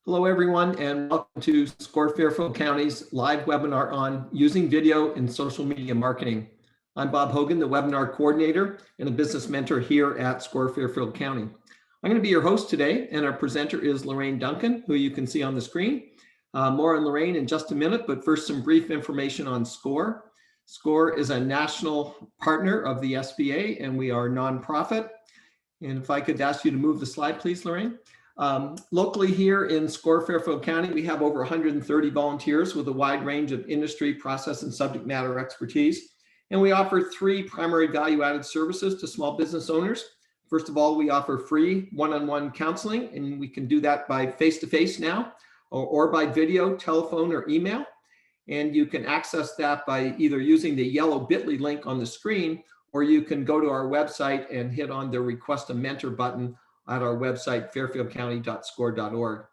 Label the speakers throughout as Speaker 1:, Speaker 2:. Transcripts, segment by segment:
Speaker 1: Hello, everyone, and welcome to SCORE Fairfield County's live webinar on using video in social media marketing. I'm Bob Hogan, the webinar coordinator and a business mentor here at SCORE Fairfield County. I'm going to be your host today, and our presenter is Lorraine Duncan, who you can see on the screen. More on Lorraine in just a minute, but first some brief information on SCORE. SCORE is a national partner of the SBA, and we are a nonprofit. And if I could ask you to move the slide, please, Lorraine. Locally here in SCORE Fairfield County, we have over 130 volunteers with a wide range of industry, process, and subject matter expertise. And we offer three primary value-added services to small business owners. First of all, we offer free one-on-one counseling, and we can do that by face-to-face now, or by video, telephone, or email. And you can access that by either using the yellow bit.ly link on the screen, or you can go to our website and hit on the Request a Mentor button at our website, fairfieldcounty.score.org.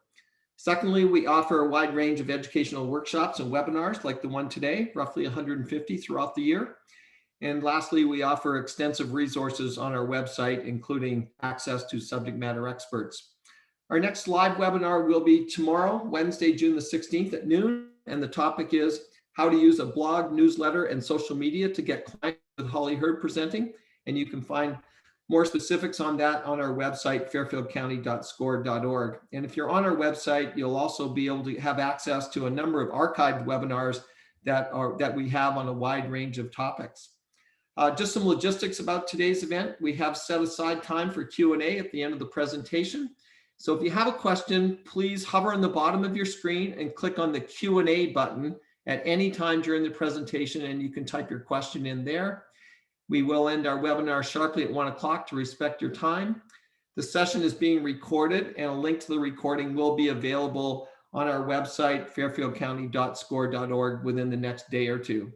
Speaker 1: Secondly, we offer a wide range of educational workshops and webinars like the one today, roughly 150 throughout the year. And lastly, we offer extensive resources on our website, including access to subject matter experts. Our next live webinar will be tomorrow, Wednesday, June the 16th at noon. And the topic is how to use a blog, newsletter, and social media to get clients with Holly Hurd presenting. And you can find more specifics on that on our website, fairfieldcounty.score.org. And if you're on our website, you'll also be able to have access to a number of archived webinars that we have on a wide range of topics. Just some logistics about today's event. We have set aside time for Q&A at the end of the presentation. So if you have a question, please hover on the bottom of your screen and click on the Q&A button at any time during the presentation, and you can type your question in there. We will end our webinar sharply at 1 o'clock to respect your time. The session is being recorded, and a link to the recording will be available on our website, fairfieldcounty.score.org, within the next day or two.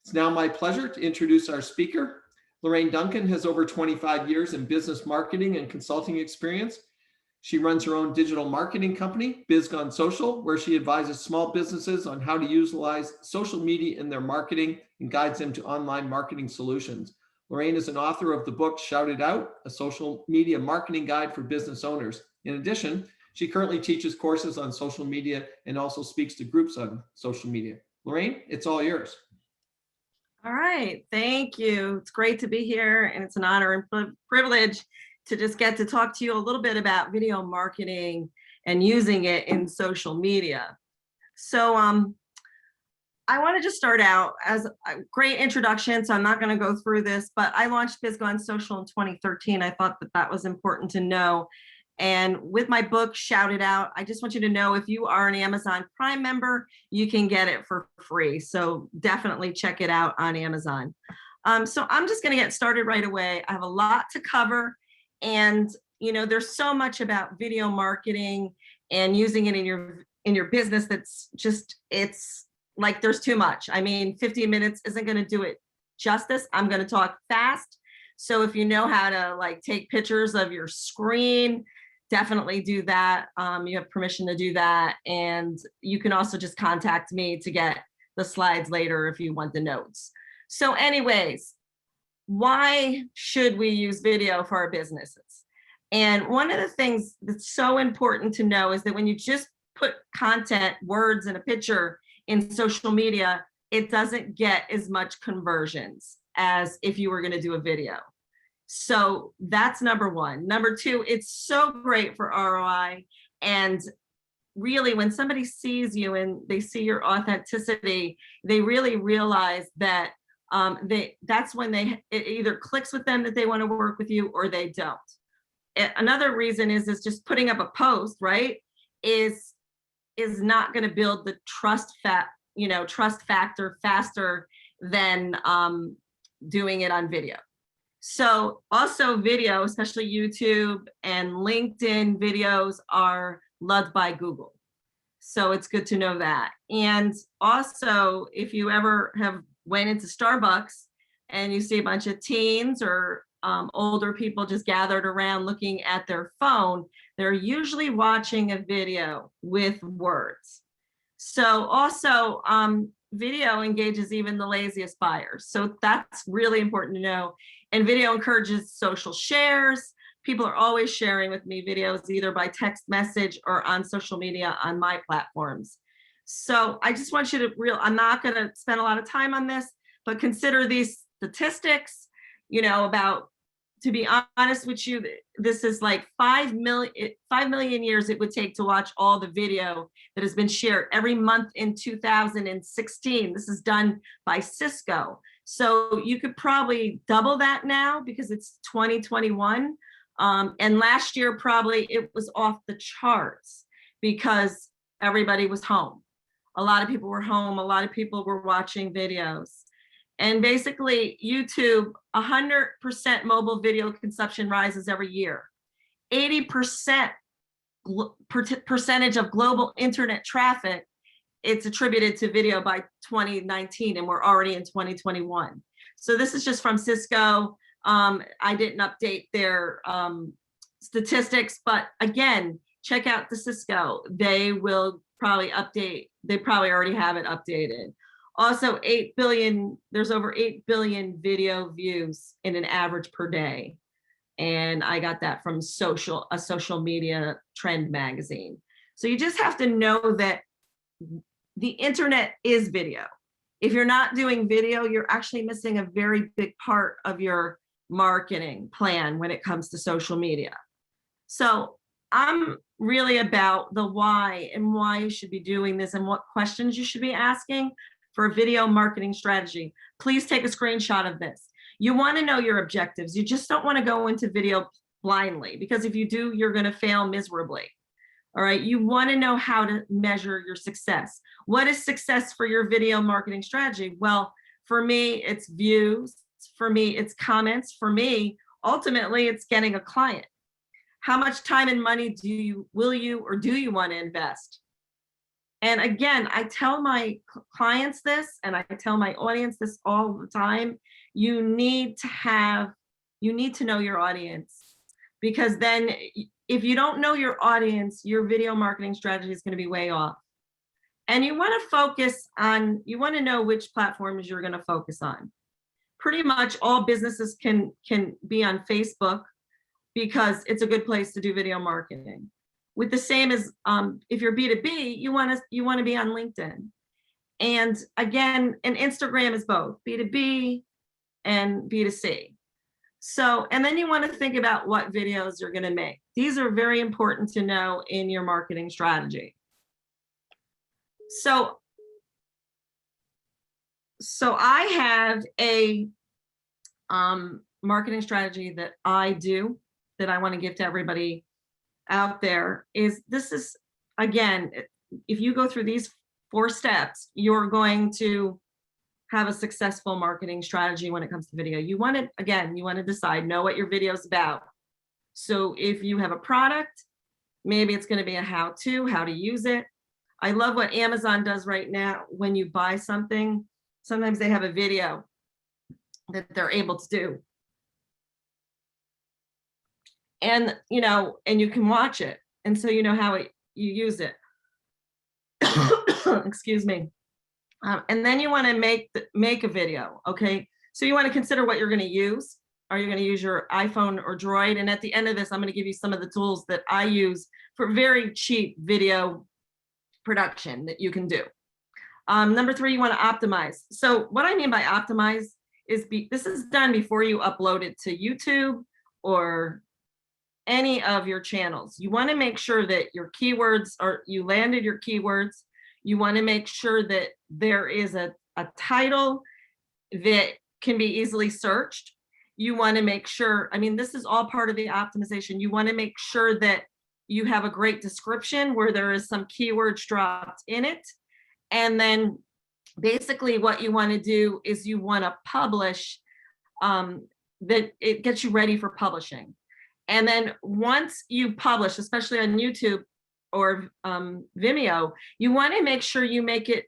Speaker 1: It's now my pleasure to introduce our speaker. Lorraine Duncan has over 25 years in business marketing and consulting experience. She runs her own digital marketing company, BizGone Social, where she advises small businesses on how to utilize social media in their marketing and guides them to online marketing solutions. Lorraine is an author of the book Shout It Out, a social media marketing guide for business owners. In addition, she currently teaches courses on social media and also speaks to groups on social media. Lorraine, it's all yours.
Speaker 2: All right, thank you. It's great to be here, and it's an honor and privilege to just get to talk to you a little bit about video marketing and using it in social media. So I want to just start out as a great introduction, so I'm not going to go through this, but I launched BizGone Social in 2013. I thought that that was important to know. And with my book, Shout It Out, I just want you to know if you are an Amazon Prime member, you can get it for free. So definitely check it out on Amazon. So I'm just going to get started right away. I have a lot to cover. And, you know, there's so much about video marketing and using it in your business that's just, it's like there's too much. I mean, 15 minutes isn't going to do it justice. I'm going to talk fast. So if you know how to like take pictures of your screen, definitely do that. You have permission to do that. And you can also just contact me to get the slides later if you want the notes. So anyways, why should we use video for our businesses? And one of the things that's so important to know is that when you just put content, words, and a picture in social media, it doesn't get as much conversions as if you were going to do a video. So that's number one. Number two, it's so great for ROI. And really, when somebody sees you and they see your authenticity, they really realize that that's when it either clicks with them that they want to work with you or they don't. Another reason is just putting up a post, right, is not going to build the trust factor faster than doing it on video. So also video, especially YouTube and LinkedIn videos, are loved by Google. So it's good to know that. And also, if you ever have went into Starbucks and you see a bunch of teens or older people just gathered around looking at their phone, they're usually watching a video with words. So also video engages even the laziest buyers. So that's really important to know. And video encourages social shares. people are always sharing with me videos either by text message or on social media on my platforms. So I just want you to I'm not going to spend a lot of time on this, but consider these statistics, about, to be honest with you, this is like 5 million years it would take to watch all the video that has been shared every month in 2016. This is done by Cisco. So you could probably double that now because it's 2021. And last year, probably it was off the charts because everybody was home. A lot of people were home. A lot of people were watching videos. And basically, YouTube, 100% mobile video consumption rises every year. 80% percentage of global internet traffic, it's attributed to video by 2019, and we're already in 2021. So this is just from Cisco. I didn't update their statistics, but again, check out the Cisco. They will probably update. They probably already have it updated. Also, 8 billion, there's over 8 billion video views in an average per day. And I got that from a social media trend magazine. So you just have to know that the internet is video. If you're not doing video, you're actually missing a very big part of your marketing plan when it comes to social media. So I'm really about the why and why you should be doing this and what questions you should be asking for a video marketing strategy. Please take a screenshot of this. You want to know your objectives. You just don't want to go into video blindly, because if you do, you're going to fail miserably. All right. You want to know how to measure your success. What is success for your video marketing strategy? Well, for me, it's views. For me, it's comments. For me, ultimately, it's getting a client. How much time and money will you want to invest? And again, I tell my clients this, and I tell my audience this all the time. You need to know your audience, because then if you don't know your audience, your video marketing strategy is going to be way off. And you want to know which platforms you're going to focus on. Pretty much all businesses can be on Facebook because it's a good place to do video marketing. With the same as if you're B2B, you want to be on LinkedIn. And again, and Instagram is both B2B and B2C. So, and then you want to think about what videos you're going to make. These are very important to know in your marketing strategy. So I have a marketing strategy that I do that I want to give to everybody out there. This is, again, if you go through these 4 steps, you're going to have a successful marketing strategy when it comes to video. You want to decide, know what your video is about. So if you have a product, maybe it's going to be a how-to, how to use it. I love what Amazon does right now. When you buy something, sometimes they have a video that they're able to do. And, and you can watch it. And so you know how you use it. Excuse me. And then you want to make a video, okay? So you want to consider what you're going to use. Are you going to use your iPhone or Droid? And at the end of this, I'm going to give you some of the tools that I use for very cheap video production that you can do. Number 3, you want to optimize. So what I mean by optimize is this is done before you upload it to YouTube or any of your channels. You want to make sure that your keywords you landed your keywords. You want to make sure that there is a title that can be easily searched. You want to make sure, this is all part of the optimization. You want to make sure that you have a great description where there is some keywords dropped in it. And then basically what you want to do is you want to publish, that it gets you ready for publishing. And then once you publish, especially on YouTube or Vimeo, you want to make sure you make it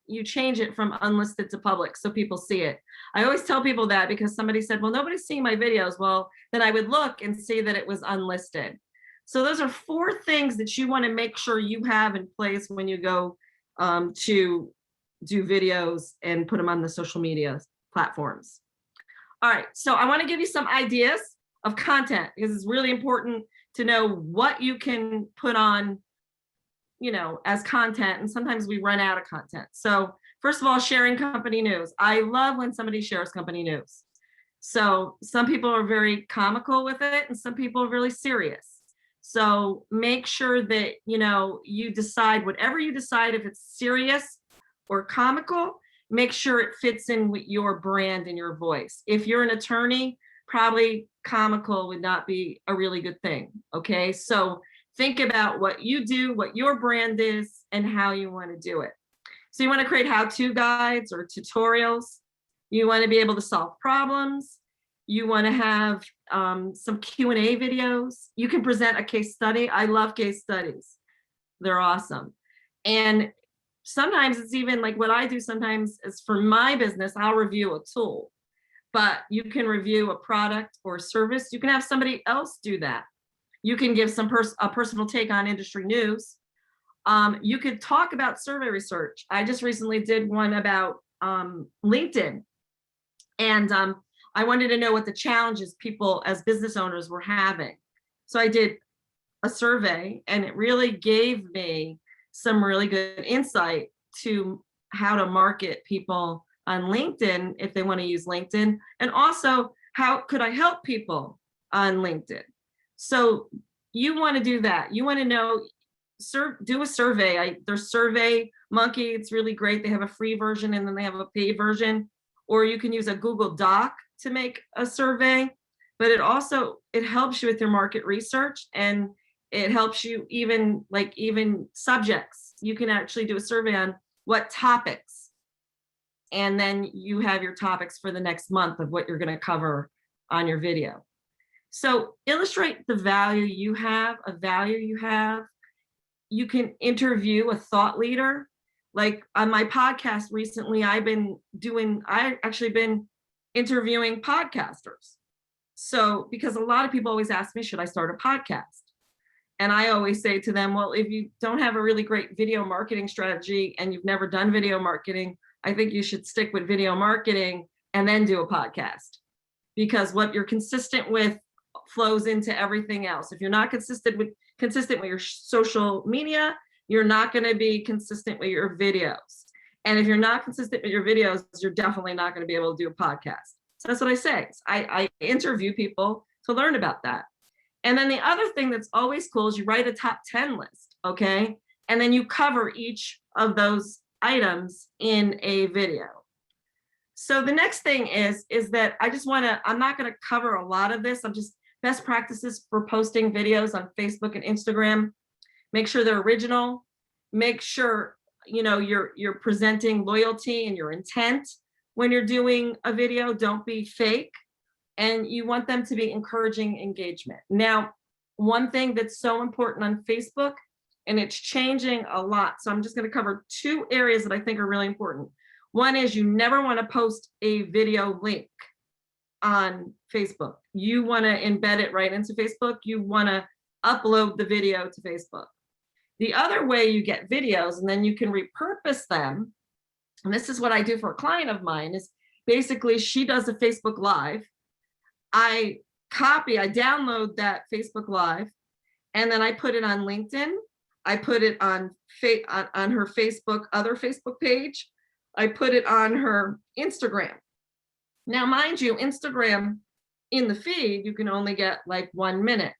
Speaker 2: you change it from unlisted to public so people see it. I always tell people that because somebody said, well, nobody's seeing my videos. Well, then I would look and see that it was unlisted. So those are 4 things that you want to make sure you have in place when you go to do videos and put them on the social media platforms. All right, so I want to give you some ideas of content, because it's really important to know what you can put on, as content. And sometimes we run out of content. So first of all, sharing company news. I love when somebody shares company news. So some people are very comical with it and some people are really serious. So make sure that, you decide whatever you decide, if it's serious or comical, make sure it fits in with your brand and your voice. If you're an attorney, probably comical would not be a really good thing. Okay. So think about what you do, what your brand is, and how you want to do it. So you want to create how-to guides or tutorials. You want to be able to solve problems. You want to have some Q&A videos. You can present a case study. I love case studies. They're awesome. And sometimes it's even like what I do sometimes is for my business, I'll review a tool, but you can review a product or service. You can have somebody else do that. You can give a personal take on industry news. You could talk about survey research. I just recently did one about LinkedIn, and I wanted to know what the challenges people as business owners were having. So I did a survey, and it really gave me some really good insight to how to market people on LinkedIn if they want to use LinkedIn, and also how could I help people on LinkedIn. So you want to do that. You want to know, do a survey. There's Survey Monkey. It's really great. They have a free version and then they have a paid version, or you can use a Google Doc to make a survey. But it helps you with your market research, and it helps you even subjects. You can actually do a survey on what topics, and then you have your topics for the next month of what you're going to cover on your video. So illustrate the value you have, You can interview a thought leader. Like on my podcast recently, I've actually been interviewing podcasters. So, because a lot of people always ask me, should I start a podcast? And I always say to them, well, if you don't have a really great video marketing strategy and you've never done video marketing, I think you should stick with video marketing and then do a podcast, because what you're consistent with flows into everything else. If you're not consistent with your social media, you're not going to be consistent with your videos. And if you're not consistent with your videos, you're definitely not going to be able to do a podcast. So that's what I say. I interview people to learn about that. And then the other thing that's always cool is you write a top 10 list, okay? And then you cover each of those items in a video. So the next thing is that I'm not going to cover a lot of this. I'm just best practices for posting videos on Facebook and Instagram. Make sure they're original. Make sure, you're presenting loyalty and your intent when you're doing a video. Don't be fake. And you want them to be encouraging engagement. Now, one thing that's so important on Facebook, and it's changing a lot. So I'm just going to cover two areas that I think are really important. One is you never want to post a video link on Facebook. You want to embed it right into Facebook. You want to upload the video to Facebook. The other way you get videos, and then you can repurpose them, and this is what I do for a client of mine, is basically she does a Facebook Live. I download that Facebook Live, and then I put it on LinkedIn. I put it on her other Facebook page. I put it on her Instagram. Now, mind you, Instagram in the feed, you can only get like 1 minute.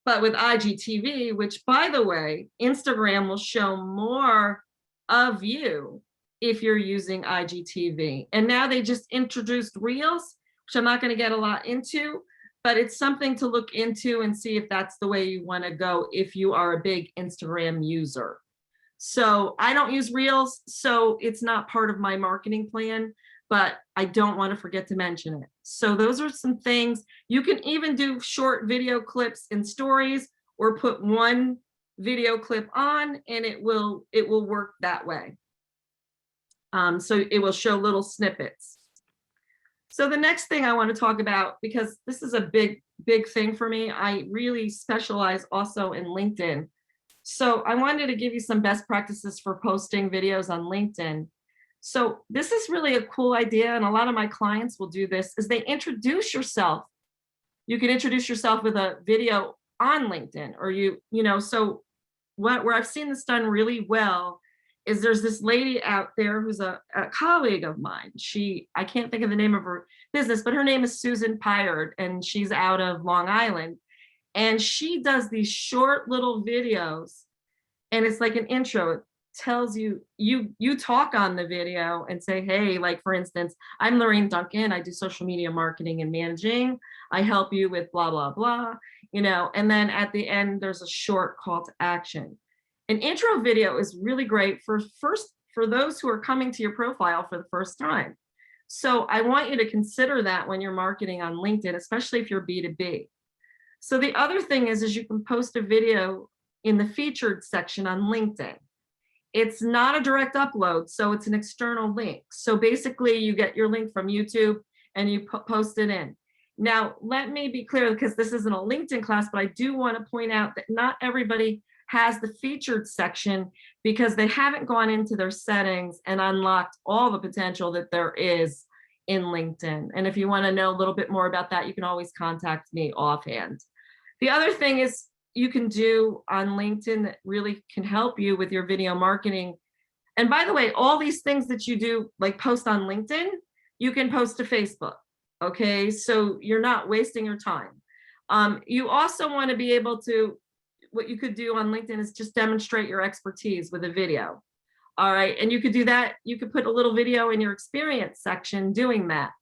Speaker 2: But with IGTV, which by the way, Instagram will show more of you if you're using IGTV. And now they just introduced Reels, which I'm not going to get a lot into, but it's something to look into and see if that's the way you want to go if you are a big Instagram user. So I don't use Reels, so it's not part of my marketing plan, but I don't want to forget to mention it. So those are some things. You can even do short video clips in stories, or put one video clip on and it will work that way. So it will show little snippets. So the next thing I want to talk about, because this is a big thing for me, I really specialize also in LinkedIn. So I wanted to give you some best practices for posting videos on LinkedIn. So this is really a cool idea, and a lot of my clients will do this, is they introduce yourself You can introduce yourself with a video on LinkedIn, or so where I've seen this done really well is there's this lady out there who's a colleague of mine. I can't think of the name of her business, but her name is Susan Pyard, and she's out of Long Island. And she does these short little videos, and it's like an intro. It tells you talk on the video and say, hey, like for instance, I'm Lorraine Duncan. I do social media marketing and managing. I help you with blah, blah, blah, and then at the end, there's a short call to action. An intro video is really great for those who are coming to your profile for the first time. So I want you to consider that when you're marketing on LinkedIn, especially if you're B2B. So the other thing is you can post a video in the featured section on LinkedIn. It's not a direct upload, so it's an external link. So basically you get your link from YouTube and you post it in. Now, let me be clear, because this isn't a LinkedIn class, but I do want to point out that not everybody has the featured section because they haven't gone into their settings and unlocked all the potential that there is in LinkedIn. And if you want to know a little bit more about that, you can always contact me offhand. The other thing is you can do on LinkedIn that really can help you with your video marketing. And by the way, all these things that you do, like post on LinkedIn, you can post to Facebook. Okay, so you're not wasting your time. You also want to be able to, what you could do on LinkedIn is just demonstrate your expertise with a video. All right, and you could do that. You could put a little video in your experience section doing that.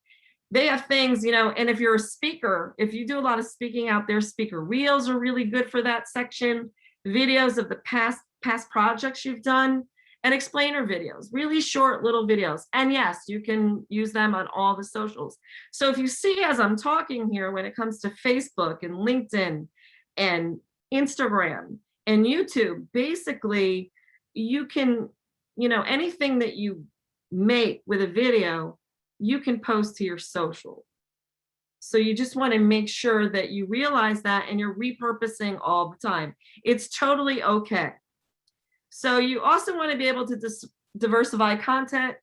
Speaker 2: They have things, and if you're a speaker, if you do a lot of speaking out there, speaker reels are really good for that section. Videos of the past projects you've done, and explainer videos, really short little videos. And yes, you can use them on all the socials. So if you see, as I'm talking here, when it comes to Facebook and LinkedIn and Instagram and YouTube, basically you can, anything that you make with a video, you can post to your social. So you just want to make sure that you realize that and you're repurposing all the time. It's totally okay. So you also want to be able to diversify content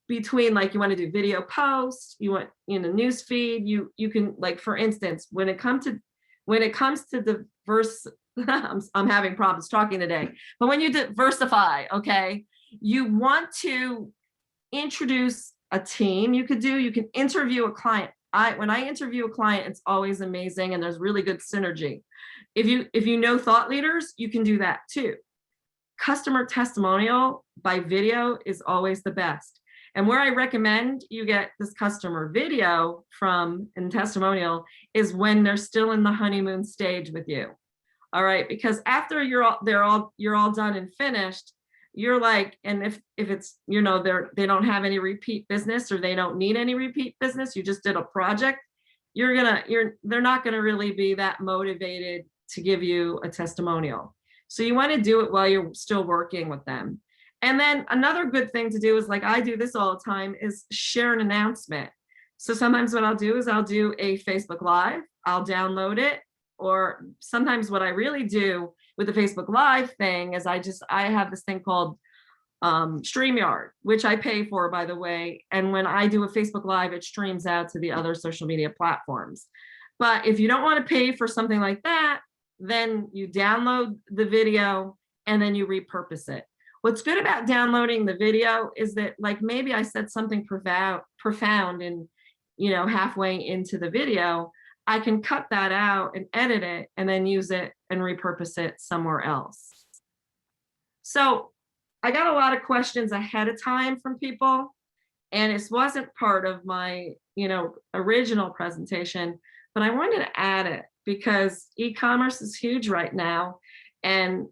Speaker 2: between, like, you want to do video posts, you want in a news feed, you can, like, for instance, when it comes to diverse, I'm having problems talking today, but when you diversify, okay, you want to introduce a team. You can interview a client. When I interview a client, it's always amazing, and there's really good synergy. If you know thought leaders, you can do that too. Customer testimonial by video is always the best. And where I recommend you get this customer video from and testimonial is when they're still in the honeymoon stage with you. All right, because after you're all done and finished, you're like, and if it's, they don't have any repeat business or they don't need any repeat business, you just did a project, they're not gonna really be that motivated to give you a testimonial. So you want to do it while you're still working with them. And then another good thing to do is, like I do this all the time, is share an announcement. So sometimes what I'll do is I'll do a Facebook Live, I'll download it, or sometimes what I really do with the Facebook Live thing is I have this thing called StreamYard, which I pay for, by the way. And when I do a Facebook Live, it streams out to the other social media platforms. But if you don't want to pay for something like that, then you download the video and then you repurpose it. What's good about downloading the video is that, like, maybe I said something profound and, halfway into the video, I can cut that out and edit it and then use it and repurpose it somewhere else. So I got a lot of questions ahead of time from people, and this wasn't part of my, original presentation, but I wanted to add it because e-commerce is huge right now. And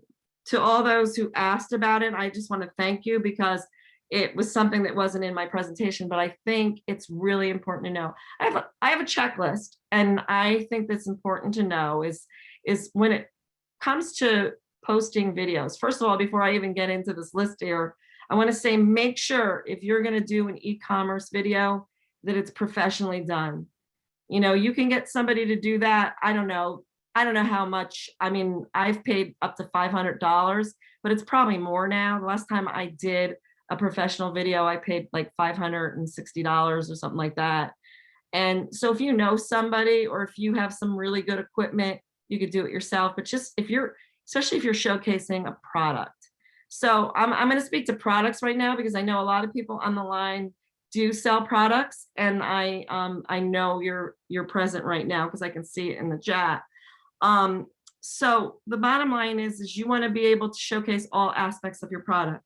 Speaker 2: to all those who asked about it, I just want to thank you, because it was something that wasn't in my presentation, but I think it's really important to know. I have a checklist, and I think that's important to know is when it comes to posting videos. First of all, before I even get into this list here, I want to say, make sure if you're going to do an e-commerce video that it's professionally done. You can get somebody to do that. I don't know how much. I mean, I've paid up to $500, but it's probably more now. The last time I did a professional video, I paid like $560 or something like that. And so if you know somebody, or if you have some really good equipment, you could do it yourself. But just if you're, especially if you're showcasing a product. So I'm going to speak to products right now because I know a lot of people on the line do sell products, and I know you're present right now because I can see it in the chat. So the bottom line is you want to be able to showcase all aspects of your product.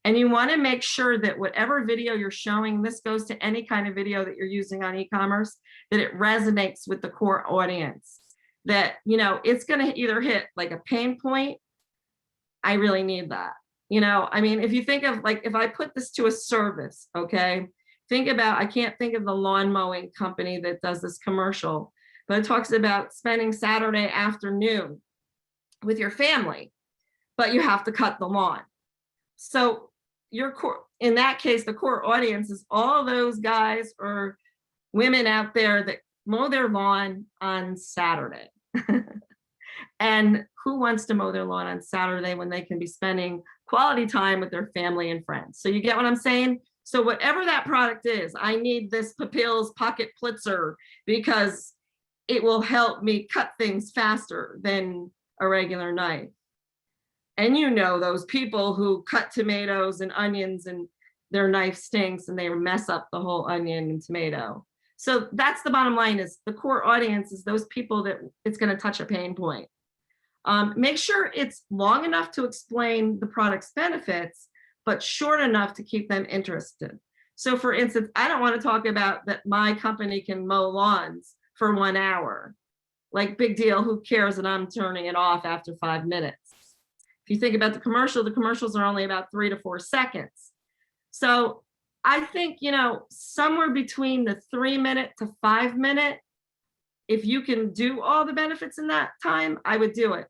Speaker 2: And you want to make sure that whatever video you're showing, this goes to any kind of video that you're using on e-commerce, that it resonates with the core audience. That, you know, it's going to either hit like a pain point. I really need that. You know, I mean, if you think of like, if I put this to a service, okay, think about, I can't think of the lawn mowing company that does this commercial, but it talks about spending Saturday afternoon with your family, but you have to cut the lawn. So your core, in that case, the core audience is all those guys or women out there that mow their lawn on Saturday. And who wants to mow their lawn on Saturday when they can be spending quality time with their family and friends? So you get what I'm saying? So whatever that product is, I need this Papil's Pocket Plitzer because it will help me cut things faster than a regular knife. And you know those people who cut tomatoes and onions and their knife stinks and they mess up the whole onion and tomato. So that's the bottom line, is the core audience is those people that it's going to touch a pain point. Make sure it's long enough to explain the product's benefits, but short enough to keep them interested. So for instance, I don't want to talk about that my company can mow lawns for 1 hour. Like, big deal, who cares, and I'm turning it off after 5 minutes. If you think about the commercials are only about 3 to 4 seconds. So I think, you know, somewhere between the 3 minute to 5 minute, if you can do all the benefits in that time, I would do it.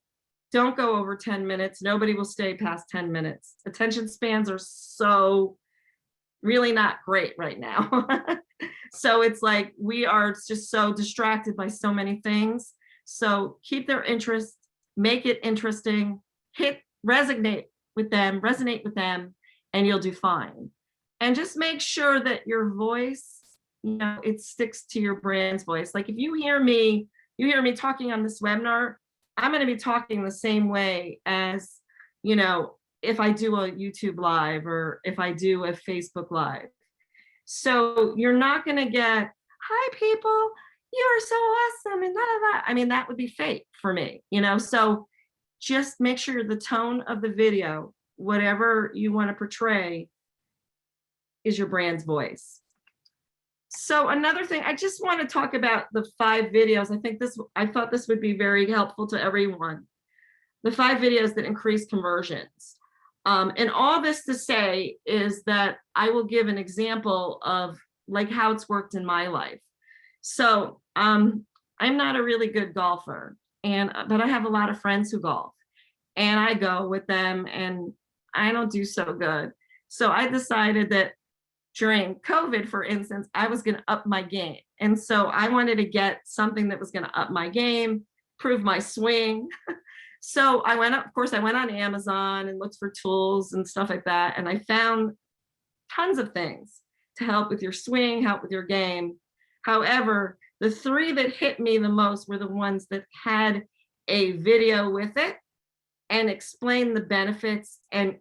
Speaker 2: Don't go over 10 minutes. Nobody will stay past 10 minutes. Attention spans are so really not great right now. So it's like we are just so distracted by so many things. So keep their interest, make it interesting, resonate with them, and you'll do fine. And just make sure that your voice, you know, it sticks to your brand's voice. Like if you hear me talking on this webinar, I'm going to be talking the same way as, you know, if I do a YouTube live or if I do a Facebook live. So you're not going to get, hi people, you are so awesome and that. I mean, that would be fake for me, you know. So just make sure the tone of the video, whatever you want to portray, is your brand's voice. So another thing, I just want to talk about the 5 videos. I thought this would be very helpful to everyone. The 5 videos that increase conversions. And all this to say is that I will give an example of like how it's worked in my life. So I'm not a really good golfer, but I have a lot of friends who golf, and I go with them and I don't do so good. So I decided that during COVID, for instance, I was going to up my game. And so I wanted to get something that was going to up my game, prove my swing. So I went on Amazon and looked for tools and stuff like that. And I found tons of things to help with your swing, help with your game. However, the 3 that hit me the most were the ones that had a video with it and explained the benefits. And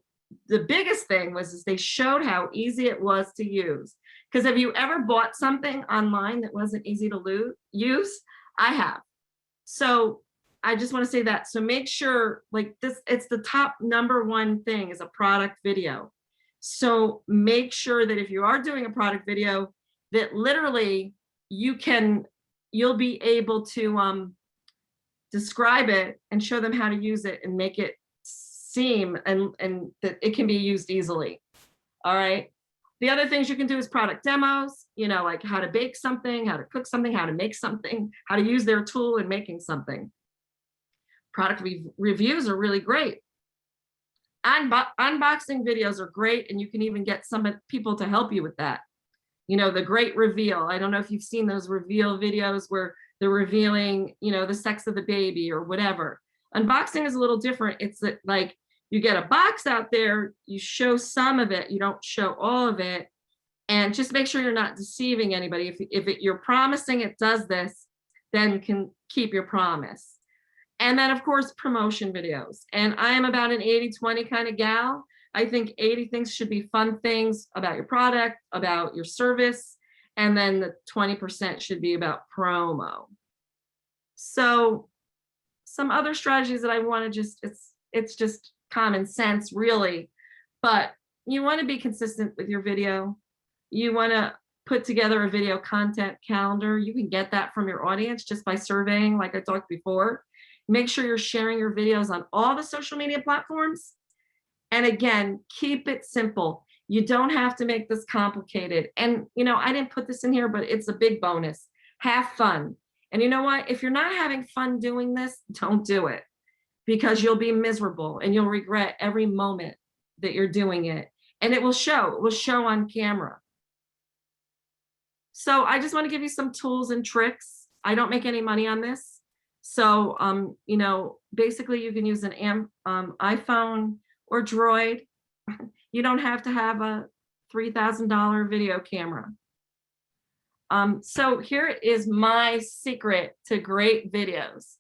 Speaker 2: the biggest thing was they showed how easy it was to use. Because have you ever bought something online that wasn't easy to use? I have. So I just want to say that. So make sure, like this, it's the top #1 thing is a product video. So make sure that if you are doing a product video, that literally you'll be able to describe it and show them how to use it and make it seem and that it can be used easily. All right. The other things you can do is product demos, you know, like how to bake something, how to cook something, how to make something, how to use their tool in making something. Product reviews are really great. Unboxing videos are great, and you can even get some people to help you with that. You know, the great reveal. I don't know if you've seen those reveal videos where they're revealing, you know, the sex of the baby or whatever. Unboxing is a little different. It's like you get a box out there, you show some of it, you don't show all of it, And just make sure you're not deceiving anybody. If you're promising it does this, then can keep your promise. And then of course, promotion videos. And I am about an 80-20 kind of gal. I think 80 things should be fun things about your product, about your service, and then the 20% should be about promo. So some other strategies that I want to it's just common sense really, but you want to be consistent with your video. You want to put together a video content calendar. You can get that from your audience just by surveying, like I talked before. Make sure you're sharing your videos on all the social media platforms. And again, keep it simple. You don't have to make this complicated. And, I didn't put this in here, but it's a big bonus. Have fun. And you know what? If you're not having fun doing this, don't do it, because you'll be miserable and you'll regret every moment that you're doing it. And it will show. It will show on camera. So I just want to give you some tools and tricks. I don't make any money on this. So, basically you can use an iPhone or Droid. You don't have to have a $3,000 video camera. So here is my secret to great videos.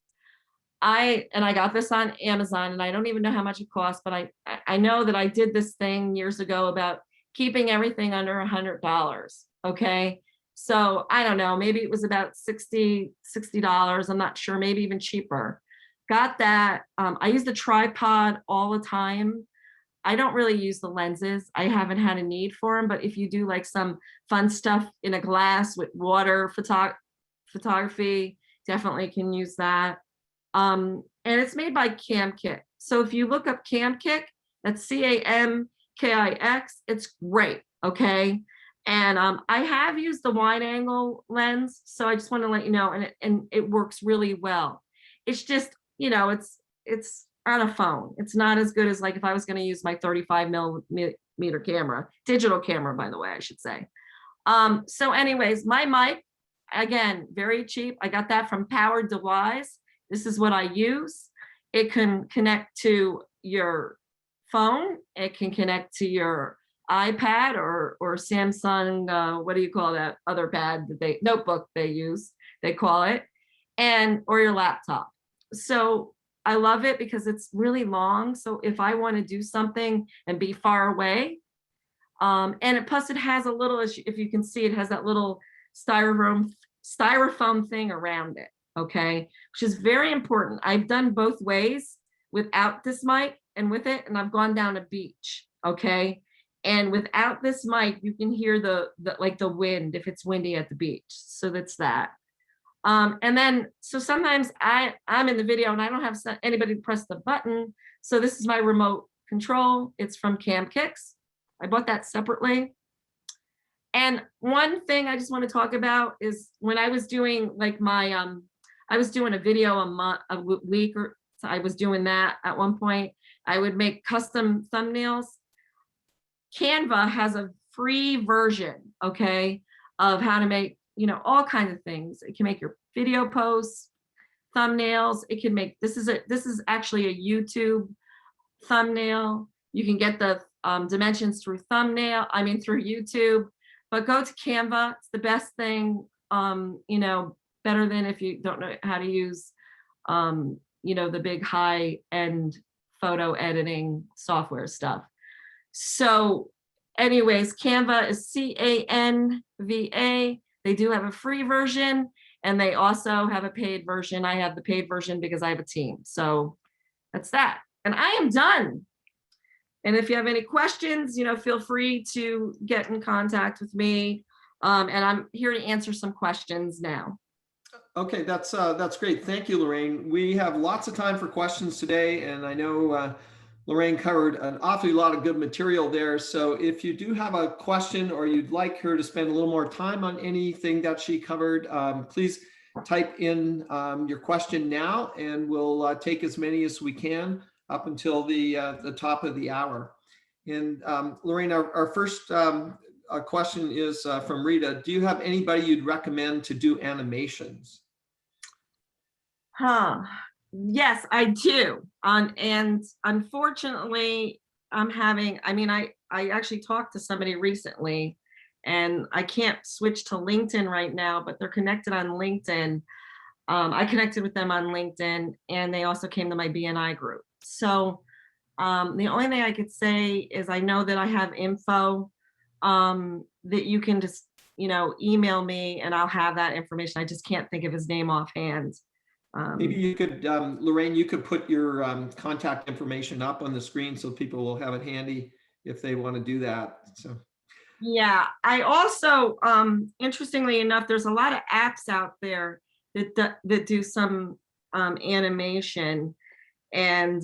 Speaker 2: I got this on Amazon, and I don't even know how much it costs, but I know that I did this thing years ago about keeping everything under $100. Okay. So I don't know, maybe it was about $60. I'm not sure, maybe even cheaper. Got that. I use the tripod all the time. I don't really use the lenses. I haven't had a need for them, but if you do like some fun stuff in a glass with water photography, definitely can use that. And it's made by Camkix. So if you look up Camkix, that's Camkix, it's great, okay? And I have used the wide angle lens, so I just want to let you know, and it works really well. It's just, it's on a phone. It's not as good as like if I was going to use my 35 millimeter camera, digital camera, by the way, I should say. So anyways, my mic, again, very cheap. I got that from Powered Device. This is what I use. It can connect to your phone. It can connect to your iPad or Samsung, what do you call that other pad that notebook they use, they call it, or your laptop. So I love it because it's really long. So if I want to do something and be far away, plus it has a little, if you can see, it has that little styrofoam thing around it. Okay, which is very important. I've done both ways, without this mic and with it, and I've gone down a beach. Okay, and without this mic, you can hear the wind if it's windy at the beach. So that's that. And then, so sometimes I'm in the video and I don't have anybody to press the button. So this is my remote control. It's from Camkix. I bought that separately. And one thing I just want to talk about is when I was doing like I was doing a video a week, or so I was doing that at one point. I would make custom thumbnails. Canva has a free version, okay, of how to make, all kinds of things. It can make your video posts, thumbnails. It can make, this is actually a YouTube thumbnail. You can get the dimensions through through YouTube, but go to Canva. It's the best thing, better than if you don't know how to use, the big high-end photo editing software stuff. So anyways, Canva is Canva. They do have a free version, and they also have a paid version. I have the paid version because I have a team. So that's that. And I am done. And if you have any questions, feel free to get in contact with me. And I'm here to answer some questions now.
Speaker 1: Okay, that's great. Thank you, Lorraine. We have lots of time for questions today, and I know Lorraine covered an awfully lot of good material there. So if you do have a question or you'd like her to spend a little more time on anything that she covered, please type in your question now, and we'll take as many as we can up until the top of the hour. And Lorraine, our first question is from Rita. Do you have anybody you'd recommend to do animations?
Speaker 2: Yes, I do. And unfortunately, I actually talked to somebody recently, and I can't switch to LinkedIn right now, but they're connected on LinkedIn. I connected with them on LinkedIn, and they also came to my BNI group. So the only thing I could say is I know that I have info that you can just, email me and I'll have that information. I just can't think of his name offhand.
Speaker 1: Maybe you could, Lorraine, you could put your contact information up on the screen so people will have it handy if they want to do that. So.
Speaker 2: Yeah, I also, interestingly enough, there's a lot of apps out there that do some animation, and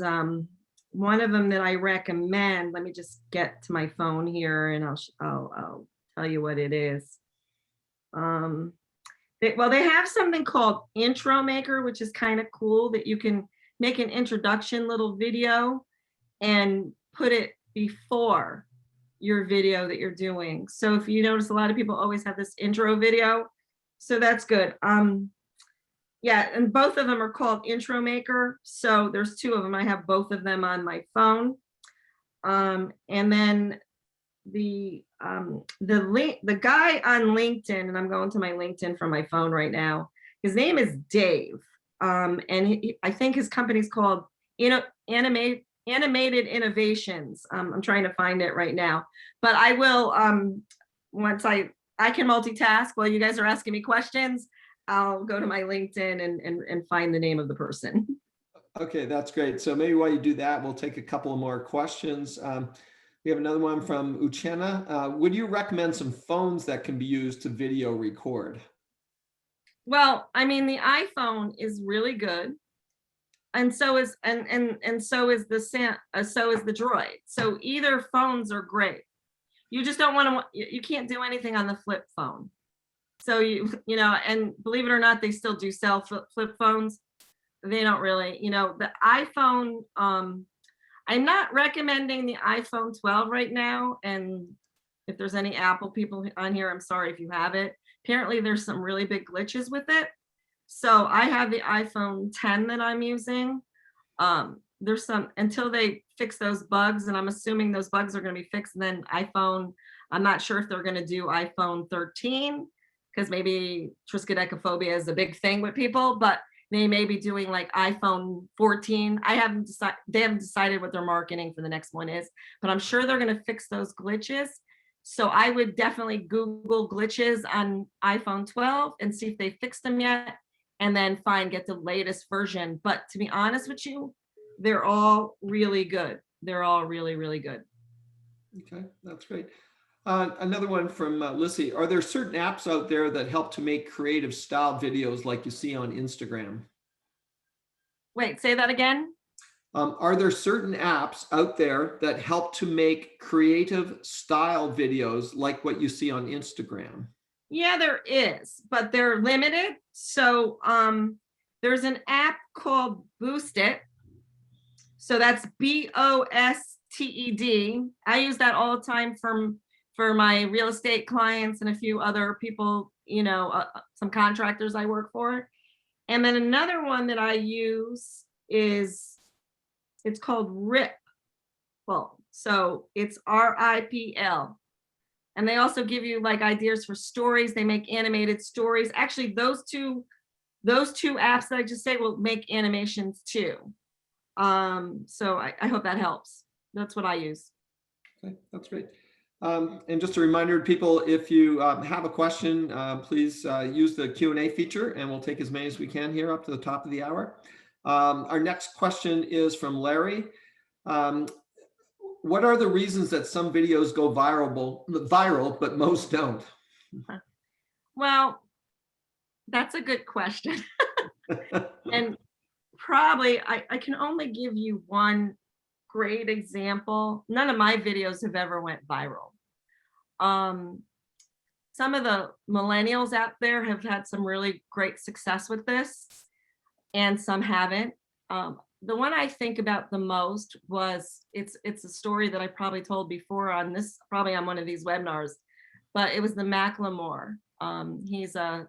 Speaker 2: one of them that I recommend. Let me just get to my phone here, and I'll tell you what it is. They have something called Intro Maker, which is kind of cool, that you can make an introduction little video and put it before your video that you're doing. So if you notice, a lot of people always have this intro video, so that's good. Yeah, and both of them are called Intro Maker. So there's two of them. I have both of them on my phone. And then the guy on LinkedIn, and I'm going to my LinkedIn from my phone right now. His name is Dave, and I think his company's called Animated Innovations. I'm trying to find it right now, but I will, once I can multitask while you guys are asking me questions. I'll go to my LinkedIn and find the name of the person.
Speaker 1: Okay, that's great. So maybe while you do that, we'll take a couple of more questions. We have another one from Uchenna. Would you recommend some phones that can be used to video record?
Speaker 2: Well, I mean, the iPhone is really good, and so is so is the Droid. So either phones are great. You just don't want to. You can't do anything on the flip phone. So and believe it or not, they still do sell flip phones. They don't really, the iPhone. I'm not recommending the iPhone 12 right now. And if there's any Apple people on here, I'm sorry if you have it. Apparently there's some really big glitches with it. So I have the iPhone 10 that I'm using. There's some, until they fix those bugs, and I'm assuming those bugs are going to be fixed. And then iPhone, I'm not sure if they're going to do iPhone 13, because maybe triskaidekaphobia is a big thing with people, but they may be doing like iPhone 14. They haven't decided what their marketing for the next one is, but I'm sure they're going to fix those glitches. So I would definitely Google glitches on iPhone 12 and see if they fixed them yet, and then get the latest version. But to be honest with you, they're all really good. They're all really, really good.
Speaker 1: Okay, that's great. Another one from Lissy. Are there certain apps out there that help to make creative style videos like you see on Instagram?
Speaker 2: Wait, say that again.
Speaker 1: Are there certain apps out there that help to make creative style videos like what you see on Instagram?
Speaker 2: Yeah, there is, but they're limited. So there's an app called Boost It. So that's BOSTED. I use that all the time for my real estate clients and a few other people, some contractors I work for. And then another one that I use it's called Ripple. So it's RIPL. And they also give you like ideas for stories. They make animated stories. Actually, those two apps that I just said will make animations too. So I hope that helps. That's what I use.
Speaker 1: Okay, that's great. And just a reminder to people, if you have a question, please use the Q&A feature, and we'll take as many as we can here up to the top of the hour. Our next question is from Larry. What are the reasons that some videos go viral, but most don't?
Speaker 2: Well, that's a good question. And probably I can only give you one great example. None of my videos have ever went viral. Some of the millennials out there have had some really great success with this, and some haven't. The one I think about the most was, it's a story that I probably told before on one of these webinars, but it was the Macklemore. He's a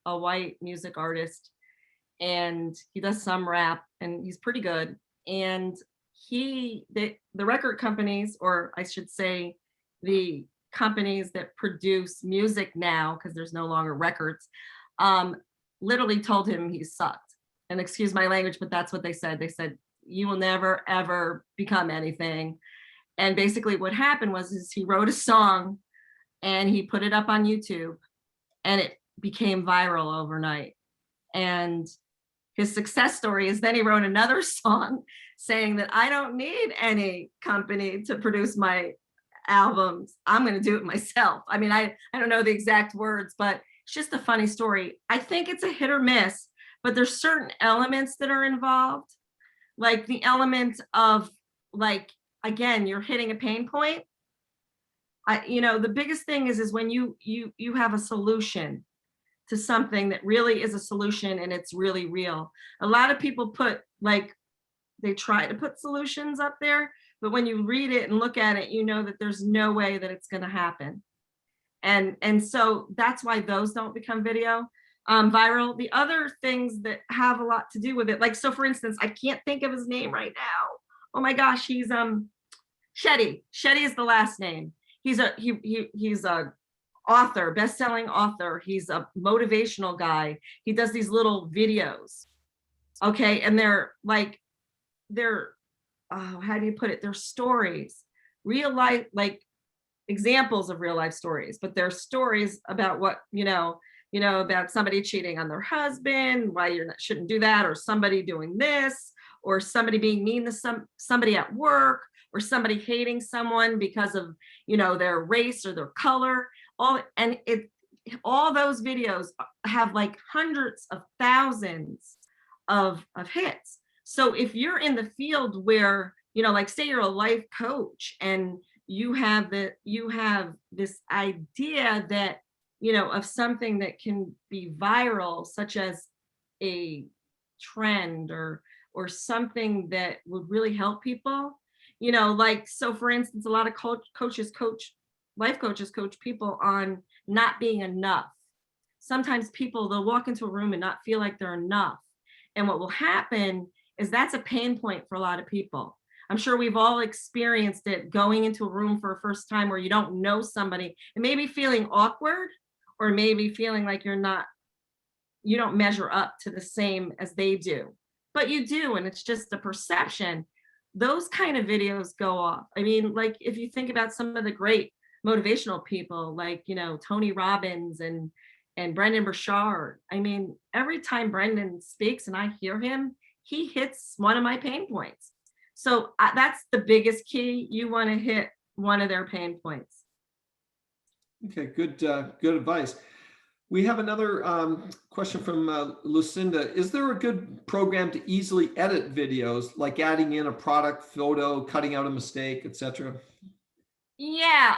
Speaker 2: white music artist, and he does some rap, and he's pretty good. And the record companies, or I should say the companies that produce music now, because there's no longer records, literally told him he sucked. And excuse my language, but that's what they said. They said, you will never, ever become anything. And basically what happened is he wrote a song and he put it up on YouTube and it became viral overnight. And his success story is then he wrote another song saying that I don't need any company to produce my albums. I'm going to do it myself. I mean, I don't know the exact words, but it's just a funny story. I think it's a hit or miss, but there's certain elements that are involved, like the element of, like, again, you're hitting a pain point. The biggest thing is when you have a solution to something that really is a solution and it's really real. A lot of people they try to put solutions up there, but when you read it and look at it, you know that there's no way that it's going to happen. And so that's why those don't become viral. The other things that have a lot to do with it, like, so for instance, I can't think of his name right now. Oh my gosh, he's Shetty. Shetty is the last name. He's a author, best-selling author. He's a motivational guy. He does these little videos. Okay, and they're how do you put it? They're stories, real life, like examples of real life stories, but they're stories about what, about somebody cheating on their husband, why shouldn't do that, or somebody doing this, or somebody being mean to somebody at work, or somebody hating someone because of, their race or their color. All those videos have like hundreds of thousands of hits. So if you're in the field where, like say you're a life coach and you have this idea that, of something that can be viral, such as a trend or something that would really help people, so for instance, a lot of life coaches coach people on not being enough. Sometimes they'll walk into a room and not feel like they're enough. And what will happen is that's a pain point for a lot of people. I'm sure we've all experienced it, going into a room for a first time where you don't know somebody and maybe feeling awkward, or maybe feeling like you don't measure up to the same as they do, but you do. And it's just a perception. Those kind of videos go off. I mean, like if you think about some of the great motivational people, like, Tony Robbins and Brendan Burchard. I mean, every time Brendan speaks and I hear him, he hits one of my pain points. So that's the biggest key. You want to hit one of their pain points.
Speaker 1: Okay, good advice. We have another question from Lucinda. Is there a good program to easily edit videos, like adding in a product photo, cutting out a mistake, etc.?
Speaker 2: Yeah.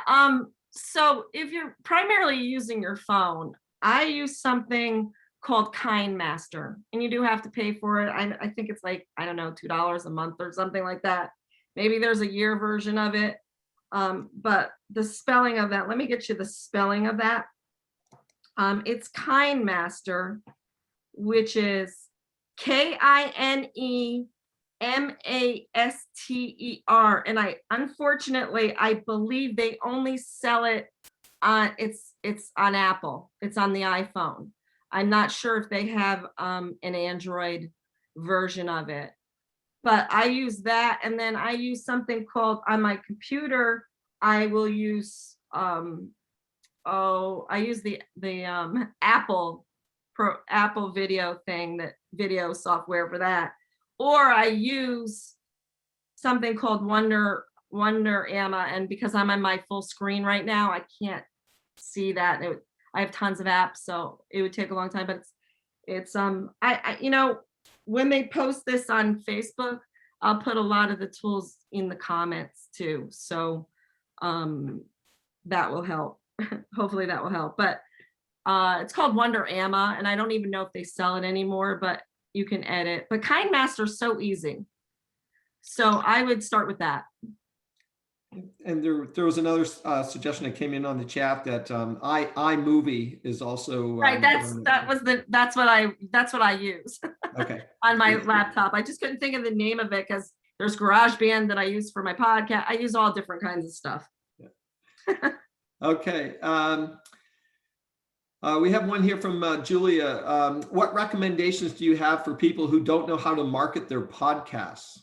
Speaker 2: So if you're primarily using your phone, I use something called KindMaster, and you do have to pay for it. I think it's like, I don't know, $2 a month or something like that. Maybe there's a year version of it. But the spelling of that, let me get you the spelling of that. It's KindMaster, which is KINEMASTER. And unfortunately, I believe they only sell it on, it's on Apple. It's on the iPhone. I'm not sure if they have an Android version of it, but I use that. And then I use something called, on my computer, I will use, I use the Apple video thing, that video software for that. Or I use something called Wonder Amma, and because I'm on my full screen right now, I can't see that. I have tons of apps, so it would take a long time. But it's when they post this on Facebook, I'll put a lot of the tools in the comments too. So that will help. Hopefully that will help. But it's called Wonder Amma, and I don't even know if they sell it anymore, but you can edit. But KindMaster is so easy. So I would start with that.
Speaker 1: And there was another suggestion that came in on the chat that iMovie is also
Speaker 2: right. That's what I use.
Speaker 1: Okay.
Speaker 2: On my laptop. I just couldn't think of the name of it because there's GarageBand that I use for my podcast. I use all different kinds of stuff.
Speaker 1: Yeah. Okay. We have one here from Julia. What recommendations do you have for people who don't know how to market their podcasts?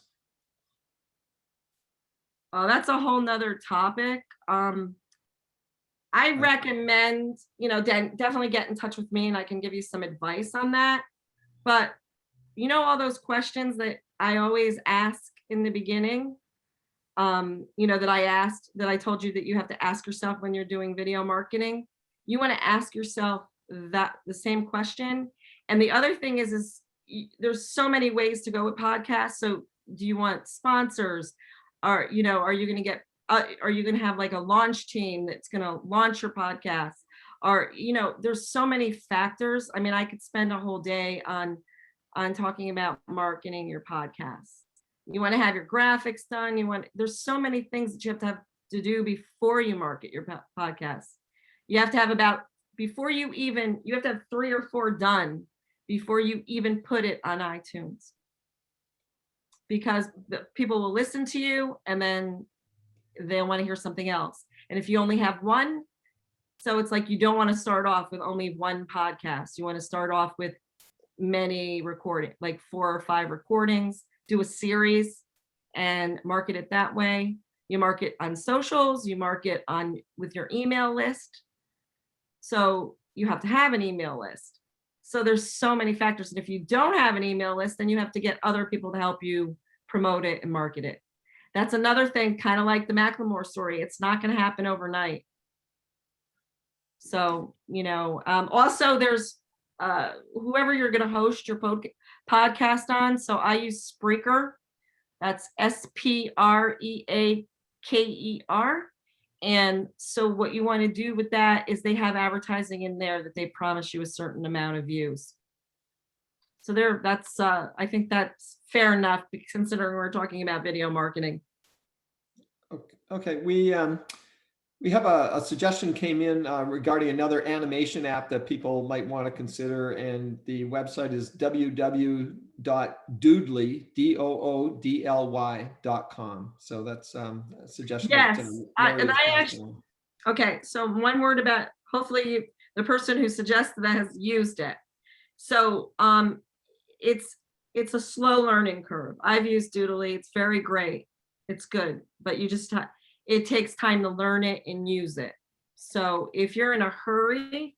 Speaker 2: Oh, that's a whole nother topic. I recommend, definitely get in touch with me and I can give you some advice on that. But all those questions that I always ask in the beginning, that I told you that you have to ask yourself when you're doing video marketing. You want to ask yourself the same question. And the other thing is there's so many ways to go with podcasts. So do you want sponsors? Are you going to get, are you going to have like a launch team that's going to launch your podcast? Or, there's so many factors. I mean, I could spend a whole day on talking about marketing your podcast. You want to have your graphics done. There's so many things that you have to do before you market your podcast. You have to have you have to have 3 or 4 done before you even put it on iTunes. Because people will listen to you and then they'll want to hear something else. And if you only have one, so it's like you don't want to start off with only one podcast. You want to start off with many recordings, like 4 or 5 recordings, do a series and market it that way. You market on socials, you market with your email list. So you have to have an email list. So there's so many factors. And if you don't have an email list, then you have to get other people to help you promote it and market it. That's another thing, kind of like the Macklemore story. It's not going to happen overnight. So, also there's whoever you're going to host your podcast on. So I use Spreaker. That's Spreaker. And so what you want to do with that is they have advertising in there that they promise you a certain amount of views. So I think that's fair enough considering we're talking about video marketing.
Speaker 1: Okay, we have a suggestion came in regarding another animation app that people might want to consider, and the website is www.doodly.com. So that's a suggestion.
Speaker 2: Yes, okay. So one word about, hopefully the person who suggested that has used it. So it's a slow learning curve. I've used Doodly. It's very great. It's good, but it takes time to learn it and use it. So if you're in a hurry,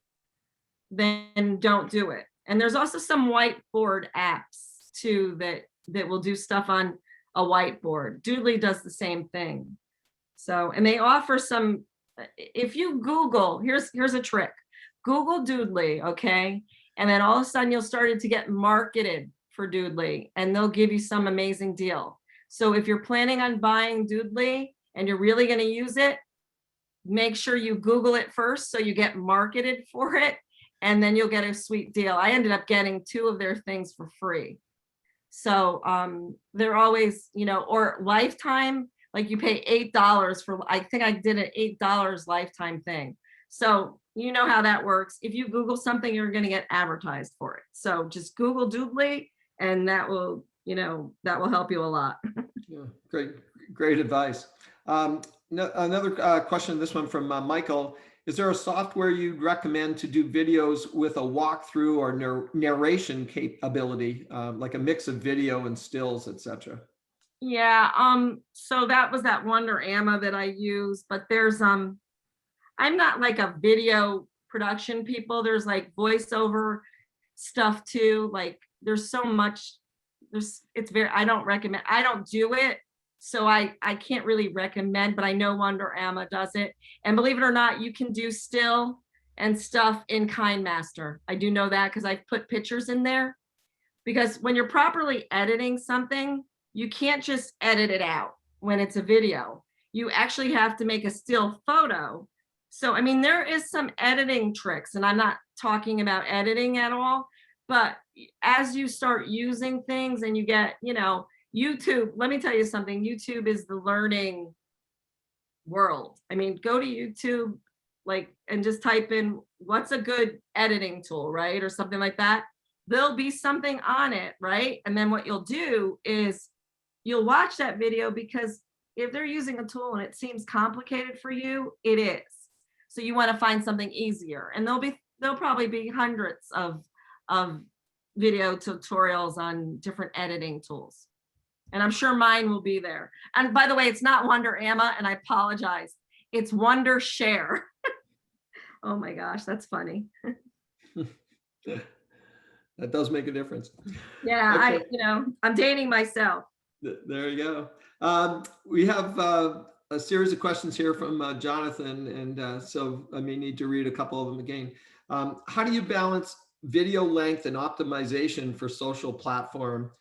Speaker 2: then don't do it. And there's also some whiteboard apps too that will do stuff on a whiteboard. Doodly does the same thing. So, and they offer some, if you Google, here's a trick. Google Doodly, okay? And then all of a sudden you'll start to get marketed for Doodly and they'll give you some amazing deal. So if you're planning on buying Doodly and you're really going to use it, make sure you Google it first so you get marketed for it, and then you'll get a sweet deal. I ended up getting 2 of their things for free. So they're always, or lifetime, like you pay $8 for, I think I did an $8 lifetime thing. So you know how that works. If you Google something, you're going to get advertised for it. So just Google Doodly and that will help you a lot.
Speaker 1: Yeah, great advice. Another question, this one from Michael. Is there a software you'd recommend to do videos with a walkthrough or narration capability, like a mix of video and stills, etc.?
Speaker 2: Yeah, so that was that Wonder Amma that I use, but there's I'm not like a video production people. There's like voiceover stuff too. Like there's so much, I don't recommend, I don't do it. So I can't really recommend, but I know Wonder Amma does it. And believe it or not, you can do still and stuff in KineMaster. I do know that because I've put pictures in there. Because when you're properly editing something, you can't just edit it out when it's a video. You actually have to make a still photo. So, I mean, there is some editing tricks, and I'm not talking about editing at all, but as you start using things and you get, YouTube, let me tell you something, YouTube is the learning world. I mean, go to YouTube, and just type in what's a good editing tool, right? Or something like that. There'll be something on it, right? And then what you'll do is you'll watch that video, because if they're using a tool and it seems complicated for you, it is. So you want to find something easier, and there'll probably be hundreds of video tutorials on different editing tools. And I'm sure mine will be there. And by the way, it's not Wonder Amma, and I apologize. It's Wonder Share. Oh my gosh, that's funny.
Speaker 1: That does make a difference.
Speaker 2: Yeah,
Speaker 1: Okay.
Speaker 2: I'm dating myself.
Speaker 1: There you go. We have a series of questions here from Jonathan, and so I may need to read a couple of them again. How do you balance video length and optimization for social platform?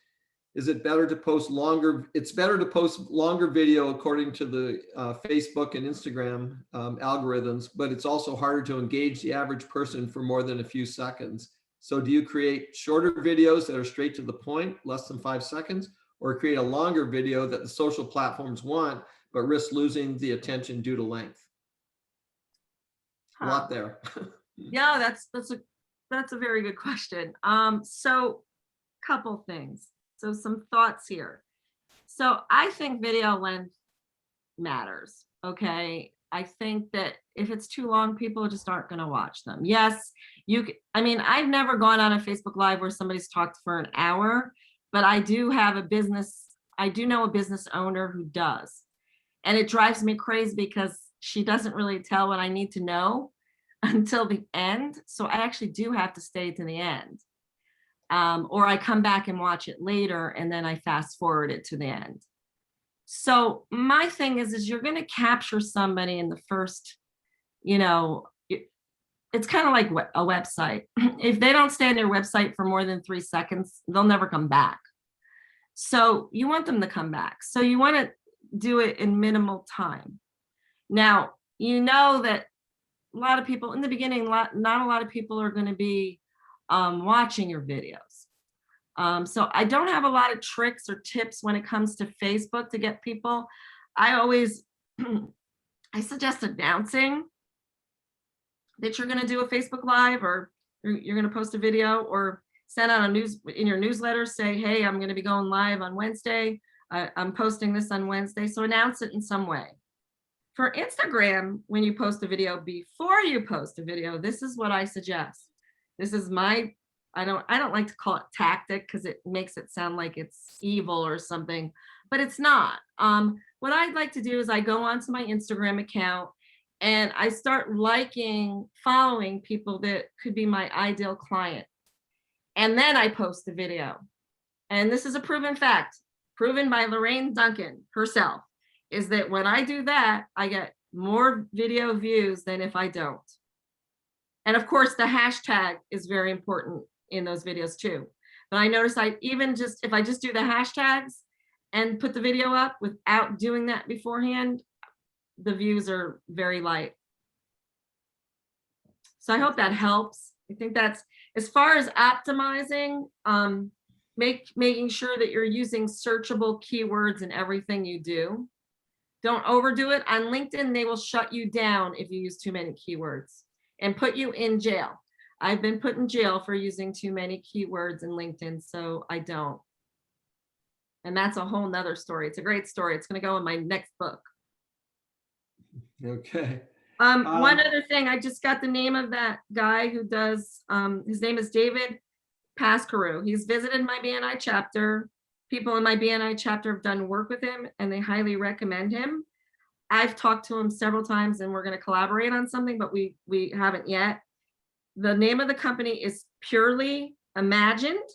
Speaker 1: Is it better to post longer? It's better to post longer video according to the Facebook and Instagram algorithms, but it's also harder to engage the average person for more than a few seconds. So do you create shorter videos that are straight to the point, less than 5 seconds, or create a longer video that the social platforms want, but risk losing the attention due to length? A lot there.
Speaker 2: Yeah, that's a very good question. So couple things. So some thoughts here. So I think video length matters. Okay. I think that if it's too long, people just aren't going to watch them. Yes, I've never gone on a Facebook Live where somebody's talked for an hour, but I do know a business owner who does. And it drives me crazy because she doesn't really tell what I need to know until the end. So I actually do have to stay to the end. Or I come back and watch it later, and then I fast forward it to the end. So my thing is you're going to capture somebody in the first, it's kind of like a website. If they don't stay on your website for more than 3 seconds, they'll never come back. So you want them to come back. So you want to do it in minimal time. Now, that a lot of people in the beginning, not a lot of people are going to be watching your videos. So I don't have a lot of tricks or tips when it comes to Facebook to get people. I suggest announcing that you're going to do a Facebook Live, or you're going to post a video, or send out in your newsletter, say, hey, I'm going to be going live on Wednesday. I'm posting this on Wednesday. So announce it in some way. For Instagram, when you post a video, before you post a video, this is what I suggest. This is I don't like to call it tactic because it makes it sound like it's evil or something, but it's not. What I'd like to do is I go onto my Instagram account and I start following people that could be my ideal client. And then I post the video. And this is a proven fact, proven by Lorraine Duncan herself, is that when I do that, I get more video views than if I don't. And of course, the hashtag is very important in those videos too. But I notice if I just do the hashtags and put the video up without doing that beforehand, the views are very light. So I hope that helps. I think that's, as far as optimizing, making sure that you're using searchable keywords in everything you do. Don't overdo it. On LinkedIn, they will shut you down if you use too many keywords and put you in jail. I've been put in jail for using too many keywords in LinkedIn, so I don't. And that's a whole nother story. It's a great story. It's going to go in my next book.
Speaker 1: Okay.
Speaker 2: One other thing, I just got the name of that guy who does, his name is David Pascaru. He's visited my BNI chapter. People in my BNI chapter have done work with him and they highly recommend him. I've talked to him several times and we're going to collaborate on something, but we haven't yet. The name of the company is Purely Imagined,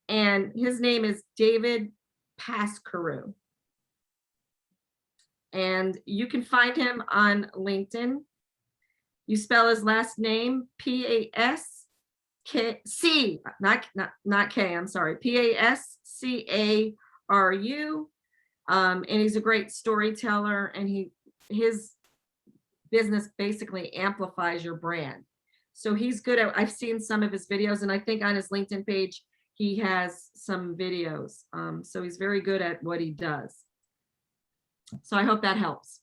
Speaker 2: and his name is David Pascaru. And you can find him on LinkedIn. You spell his last name P-A-S-K-C, not K, I'm sorry, P-A-S-C-A-R-U. And he's a great storyteller, and his business basically amplifies your brand. So he's good at, I've seen some of his videos, and I think on his LinkedIn page, he has some videos. So he's very good at what he does. So I hope that helps.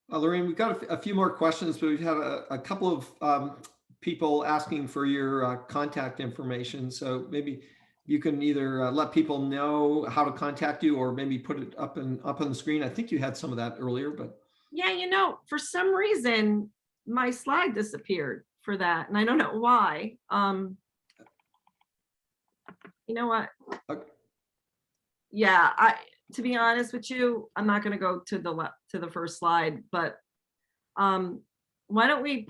Speaker 1: Lorraine, we've got a few more questions, but we've had a couple of people asking for your contact information. So maybe you can either let people know how to contact you, or maybe put it up on the screen. I think you had some of that earlier, but.
Speaker 2: Yeah, for some reason, my slide disappeared for that, and I don't know why. You know what?
Speaker 1: Okay.
Speaker 2: Yeah, to be honest with you, I'm not gonna go to the first slide, but um, why don't we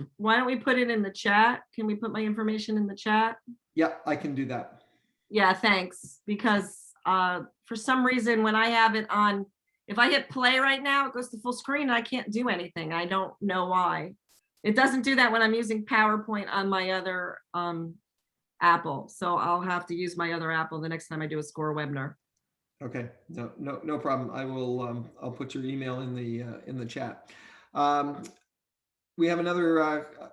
Speaker 2: put it in the chat? Can we put my information in the chat?
Speaker 1: Yeah, I can do that.
Speaker 2: Yeah, thanks. Because for some reason, when I have it on, if I hit play right now, it goes to full screen and I can't do anything. I don't know why. It doesn't do that when I'm using PowerPoint on my other Apple. So I'll have to use my other Apple the next time I do a SCORE webinar.
Speaker 1: Okay, no problem. I will, I'll put your email in the chat. We have another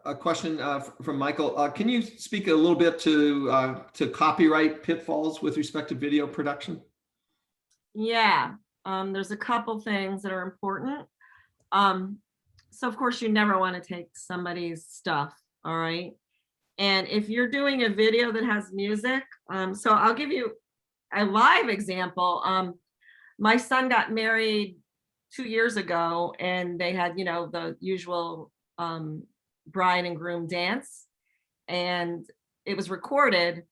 Speaker 1: a question from Michael. Can you speak a little bit to copyright pitfalls with respect to video production?
Speaker 2: Yeah, there's a couple things that are important. So of course you never want to take somebody's stuff, all right? And if you're doing a video that has music, so I'll give you a live example. My son got married 2 years ago and they had, the usual bride and groom dance, and it was recorded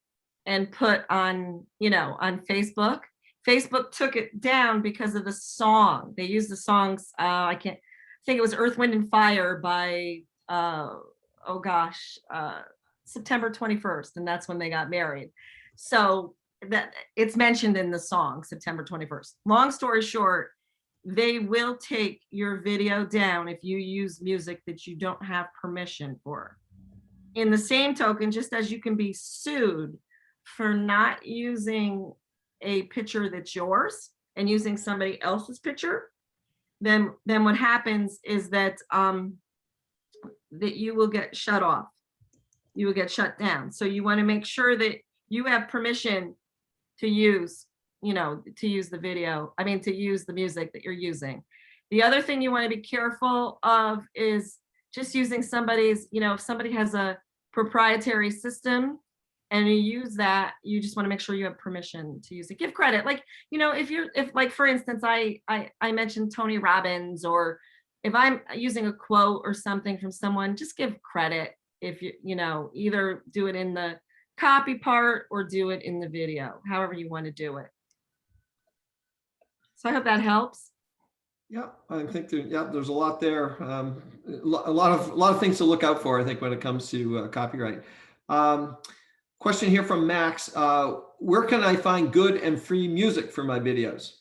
Speaker 2: and put on, on Facebook. Facebook took it down because of the song. They used the songs, I think it was Earth, Wind and Fire by, September 21st. And that's when they got married. So that it's mentioned in the song, September 21st. Long story short, they will take your video down if you use music that you don't have permission for. In the same token, just as you can be sued for not using a picture that's yours and using somebody else's picture, then what happens is that that you will get shut off. You will get shut down. So you want to make sure that you have permission to use, to use the video. I mean, to use the music that you're using. The other thing you want to be careful of is just using somebody's, if somebody has a proprietary system and you use that, you just want to make sure you have permission to use it. Give credit. Like, if like, for instance, I mentioned Tony Robbins, or if I'm using a quote or something from someone, just give credit. If either do it in the copy part or do it in the video, however you want to do it. So I hope that helps.
Speaker 1: Yeah, I think there's a lot there. A lot of things to look out for, I think, when it comes to copyright. Question here from Max. Where can I find good and free music for my videos?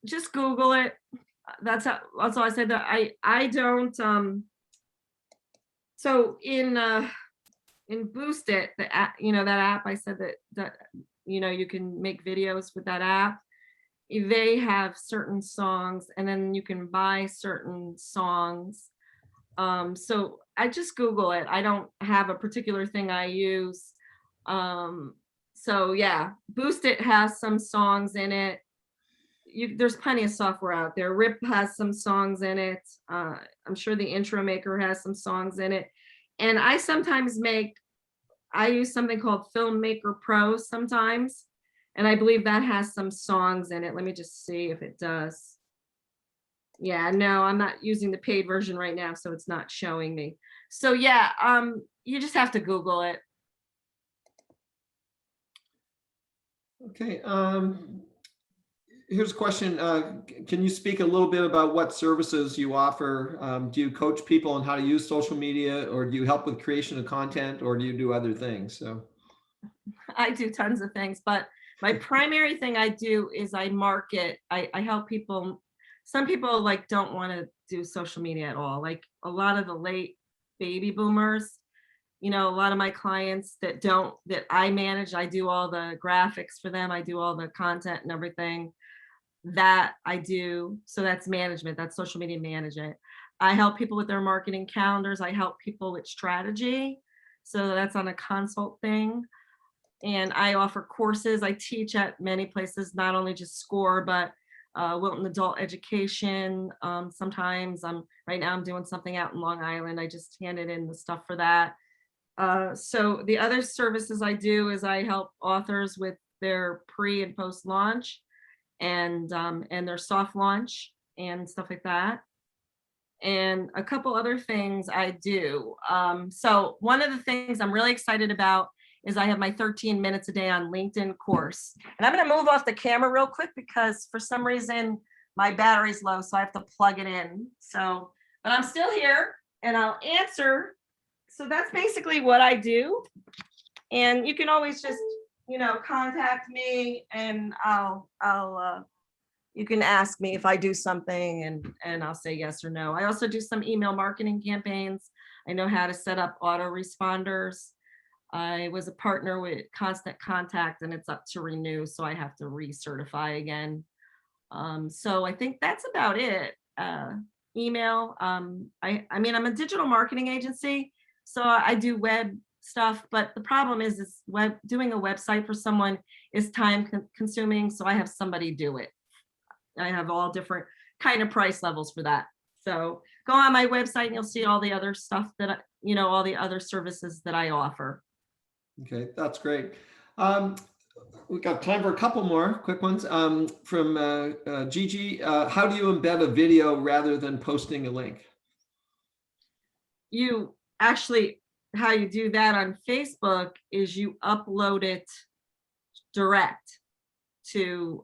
Speaker 1: Just Google it. That's I said that I don't. So in Boost It, the app, that app, I said that you can make videos with that app. They have certain songs, and then you can buy certain songs. So I just Google it. I don't have a particular thing I use. So yeah, Boost It has some songs in it. There's plenty of software out there. Rip has some songs in it. I'm sure the Intro Maker has some songs in it. And I sometimes I use something called Filmmaker Pro sometimes. And I believe that has some songs in it. Let me just see if it does. Yeah, no, I'm not using the paid version right now, so it's not showing me. So yeah, you just have to Google it. Okay. Here's a question. Can you speak a little bit about what services you offer? Do you coach people on how to use social media, or do you help with creation of content, or do you do other things? So
Speaker 2: I do tons of things, but my primary thing I do is I market. I help people. Some people don't want to do social media at all. Like a lot of the late baby boomers, a lot of my clients that I manage, I do all the graphics for them. I do all the content and everything that I do. So that's management, that's social media management. I help people with their marketing calendars. I help people with strategy. So that's on a consult thing. And I offer courses. I teach at many places, not only just SCORE, but Wilton Adult Education. Sometimes right now I'm doing something out in Long Island. I just handed in the stuff for that. So the other services I do is I help authors with their pre and post launch and their soft launch. and stuff like that. And a couple other things I do. So one of the things I'm really excited about is I have my 13 minutes a day on LinkedIn course. And I'm going to move off the camera real quick because for some reason my battery's low, so I have to plug it in. So, but I'm still here and I'll answer. So that's basically what I do. And you can always just, contact me and you can ask me if I do something and I'll say yes or no. I also do some email marketing campaigns. I know how to set up autoresponders. I was a partner with Constant Contact and it's up to renew, so I have to recertify again. So I think that's about it. Email. I mean, I'm a digital marketing agency, so I do web stuff, but the problem is doing a website for someone is time consuming, so I have somebody do it. I have all different kind of price levels for that. So go on my website and you'll see all the other stuff that, all the other services that I offer.
Speaker 1: Okay, that's great. We've got time for a couple more quick ones. From Gigi, how do you embed a video rather than posting a link?
Speaker 2: You actually, how you do that on Facebook is you upload it direct to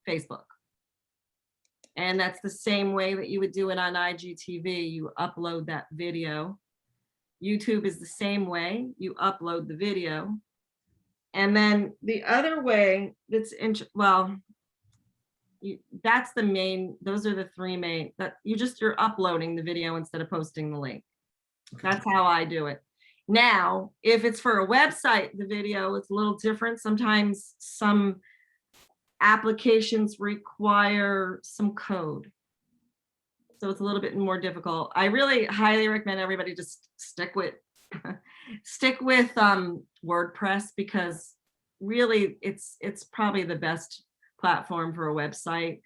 Speaker 2: Facebook. And that's the same way that you would do it on IGTV. You upload that video. YouTube is the same way. You upload the video. And then the other way that's that's the main, those are the three main, that you're uploading the video instead of posting the link. Okay. That's how I do it. Now, if it's for a website, the video is a little different. Sometimes some applications require some code. So it's a little bit more difficult. I really highly recommend everybody just stick with WordPress, because really it's probably the best platform for a website.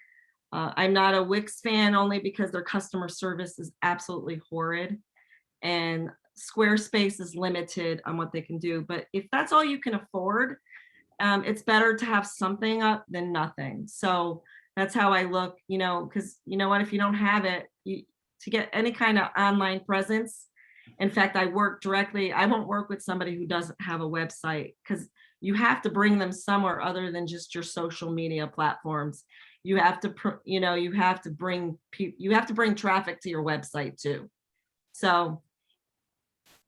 Speaker 2: I'm not a Wix fan only because their customer service is absolutely horrid, and Squarespace is limited on what they can do. But if that's all you can afford, it's better to have something up than nothing. So that's how I look, because you know what, if you don't have it, to get any kind of online presence. In fact, I won't work with somebody who doesn't have a website, because you have to bring them somewhere other than just your social media platforms. You have to, you have to bring traffic to your website too. So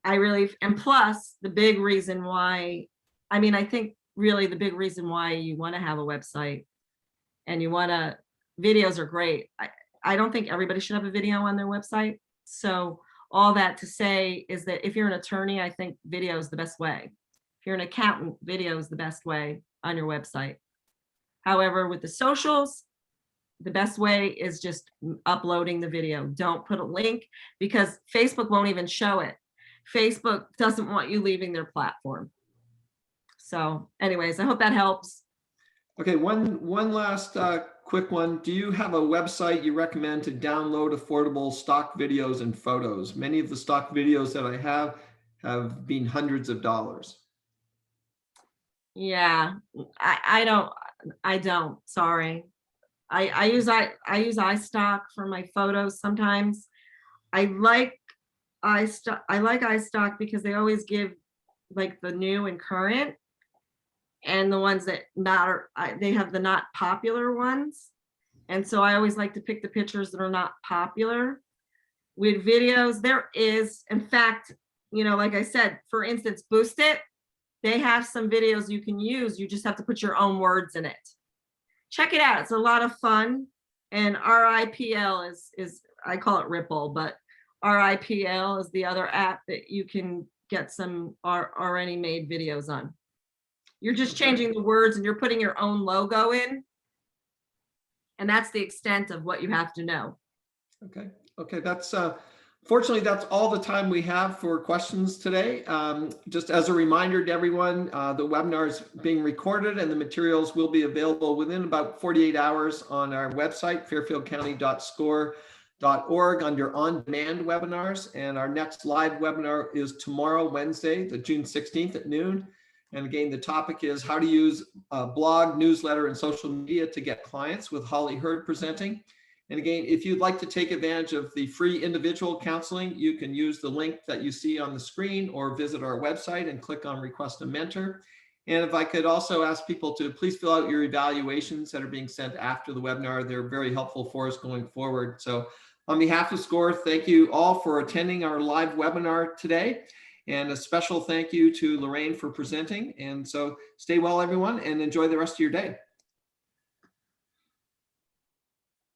Speaker 2: and plus the big reason why, I think really the big reason why you want to have a website and videos are great. I don't think everybody should have a video on their website. So all that to say is that if you're an attorney, I think video is the best way. If you're an accountant, video is the best way on your website. However, with the socials, the best way is just uploading the video. Don't put a link, because Facebook won't even show it. Facebook doesn't want you leaving their platform. So anyways, I hope that helps.
Speaker 1: Okay, one last quick one. Do you have a website you recommend to download affordable stock videos and photos? Many of the stock videos that I have been hundreds of dollars.
Speaker 2: Yeah, I don't, sorry. I use iStock for my photos sometimes. I like iStock because they always give like the new and current, and the ones that matter, they have the not popular ones. And so I always like to pick the pictures that are not popular. With videos, there is, in fact, like I said, for instance, Boost It, they have some videos you can use. You just have to put your own words in it. Check it out. It's a lot of fun. And RIPL is I call it Ripple, but RIPL is the other app that you can get some already made videos on. You're just changing the words and you're putting your own logo in. And that's the extent of what you have to know.
Speaker 1: Okay. That's fortunately, that's all the time we have for questions today. Just as a reminder to everyone, the webinar is being recorded and the materials will be available within about 48 hours on our website, fairfieldcounty.score.org, under on-demand webinars. And our next live webinar is tomorrow, Wednesday, the June 16th at noon. And again, the topic is how to use blog, newsletter, and social media to get clients, with Holly Hurd presenting. And again, if you'd like to take advantage of the free individual counseling, you can use the link that you see on the screen or visit our website and click on Request a Mentor. And if I could also ask people to please fill out your evaluations that are being sent after the webinar. They're very helpful for us going forward. So on behalf of SCORE, thank you all for attending our live webinar today. And a special thank you to Lorraine for presenting. And so stay well, everyone, and enjoy the rest of your day.